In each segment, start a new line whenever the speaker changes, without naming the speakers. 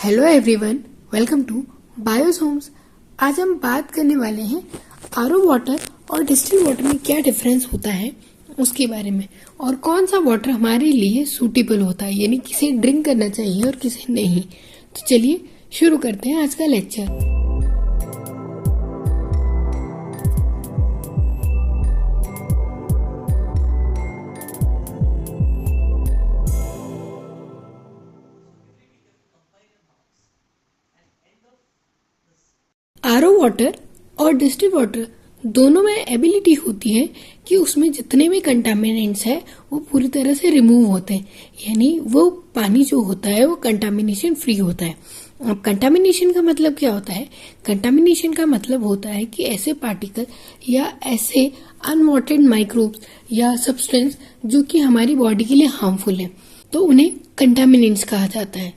Hello everyone, welcome to bios homes. आज हम बात करने वाले हैं आरओ वाटर और डिस्टिल वाटर में क्या डिफरेंस होता है उसके बारे में, और कौन सा वाटर हमारे लिए सूटेबल होता है, यानी किसे ड्रिंक करना चाहिए और किसे नहीं। तो चलिए शुरू करते हैं आज का लेक्चर। आरओ वाटर और डिस्टिल वाटर दोनों में एबिलिटी होती है कि उसमें जितने भी कंटामिनेंट्स है वो पूरी तरह से रिमूव होते हैं, यानी वो पानी जो होता है वो कंटामिनेशन फ्री होता है। अब कंटामिनेशन का मतलब क्या होता है? कंटामिनेशन का मतलब होता है कि ऐसे पार्टिकल या ऐसे अनवांटेड माइक्रोब्स या सब्सटेंस जो कि हमारी बॉडी के लिए हार्मफुल है, तो उन्हें कंटामिनेंट्स कहा जाता है।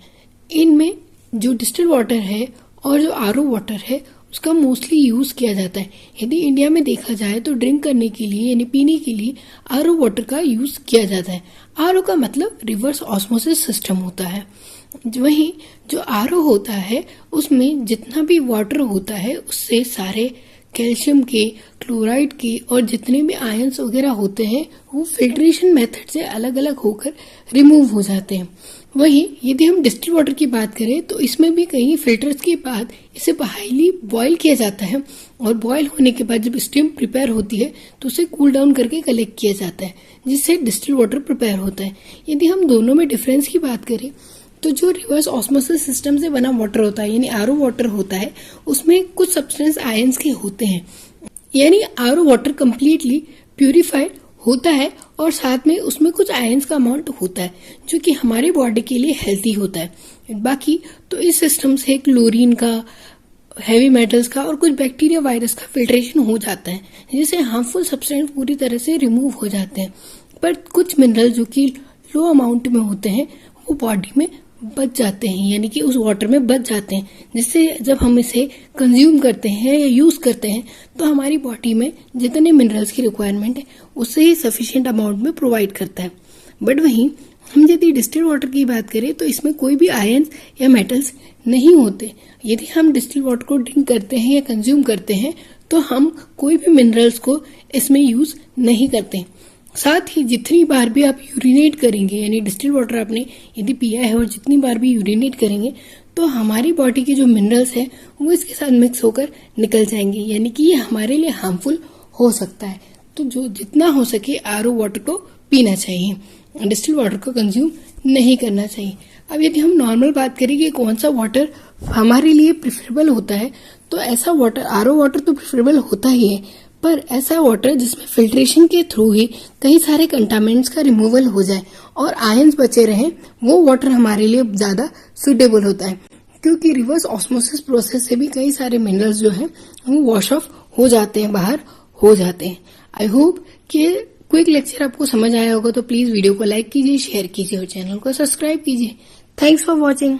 इनमें जो डिस्टिल वाटर है और जो आरओ वाटर है उसका मोस्टली यूज किया जाता है। यदि इंडिया में देखा जाए तो ड्रिंक करने के लिए यानी पीने के लिए आरओ वाटर का यूज किया जाता है। आरओ का मतलब रिवर्स ऑस्मोसिस सिस्टम होता है। वहीं जो आरओ होता है उसमें जितना भी वाटर होता है उससे सारे कैल्शियम के, क्लोराइड के और जितने भी आयंस वगैरह होते हैं वो फिल्ट्रेशन मेथड से अलग अलग होकर रिमूव हो जाते हैं। वहीं यदि हम डिस्टिल वाटर की बात करें तो इसमें भी कई फिल्टर्स के बाद इसे हाईली बॉयल किया जाता है, और बॉयल होने के बाद जब स्टीम प्रिपेयर होती है तो उसे कूल डाउन करके कलेक्ट किया जाता है, जिससे डिस्टिल वाटर प्रिपेयर होता है। यदि हम दोनों में डिफरेंस की बात करें तो जो रिवर्स ऑस्मोसिस सिस्टम से बना वाटर होता है यानी आरओ वाटर होता है उसमें कुछ सब्सटेंस आयंस के होते हैं, यानी आरओ वाटर कम्प्लीटली प्यूरिफाइड होता है और साथ में उसमें कुछ आयंस का अमाउंट होता है जो कि हमारे बॉडी के लिए हेल्थी होता है। बाकी तो इस सिस्टम से क्लोरीन का, हैवी मेटल्स का और कुछ बैक्टीरिया वायरस का फिल्ट्रेशन हो जाता है, जिससे हार्मफुल सब्सटेंस पूरी तरह से रिमूव हो जाते हैं। पर कुछ मिनरल जो कि लो अमाउंट में होते हैं वो बॉडी में बच जाते हैं, यानी कि उस वाटर में बच जाते हैं, जिससे जब हम इसे कंज्यूम करते हैं या यूज करते हैं तो हमारी बॉडी में जितने मिनरल्स की रिक्वायरमेंट है उससे ही सफिशिएंट अमाउंट में प्रोवाइड करता है। बट वहीं हम यदि डिस्टिल वाटर की बात करें तो इसमें कोई भी आयंस या मेटल्स नहीं होते। यदि हम डिस्टिल वाटर को ड्रिंक करते हैं या कंज्यूम करते हैं तो हम कोई भी मिनरल्स को इसमें यूज नहीं करते। साथ ही जितनी बार भी आप यूरिनेट करेंगे, यानी डिस्टिल वाटर आपने यदि पिया है और जितनी बार भी यूरिनेट करेंगे तो हमारी बॉडी के जो मिनरल्स हैं वो इसके साथ मिक्स होकर निकल जाएंगे, यानी कि ये हमारे लिए हार्मफुल हो सकता है। तो जो जितना हो सके आरओ वाटर को पीना चाहिए, डिस्टिल वाटर को कंज्यूम नहीं करना चाहिए। अब यदि हम नॉर्मल बात करें कि कौन सा वाटर हमारे लिए प्रेफरेबल होता है, तो ऐसा वाटर आरओ वाटर तो प्रेफरेबल होता ही है, पर ऐसा वाटर जिसमें फिल्ट्रेशन के थ्रू ही कई सारे कंटामिनेंट्स का रिमूवल हो जाए और आयंस बचे रहें, वो वाटर हमारे लिए ज्यादा सुटेबल होता है, क्योंकि रिवर्स ऑस्मोसिस प्रोसेस से भी कई सारे मिनरल्स जो हैं वो वॉश ऑफ हो जाते हैं, बाहर हो जाते हैं। आई होप कि क्विक लेक्चर आपको समझ आया होगा, तो प्लीज वीडियो को लाइक कीजिए, शेयर कीजिए और चैनल को सब्सक्राइब कीजिए। Thanks for watching.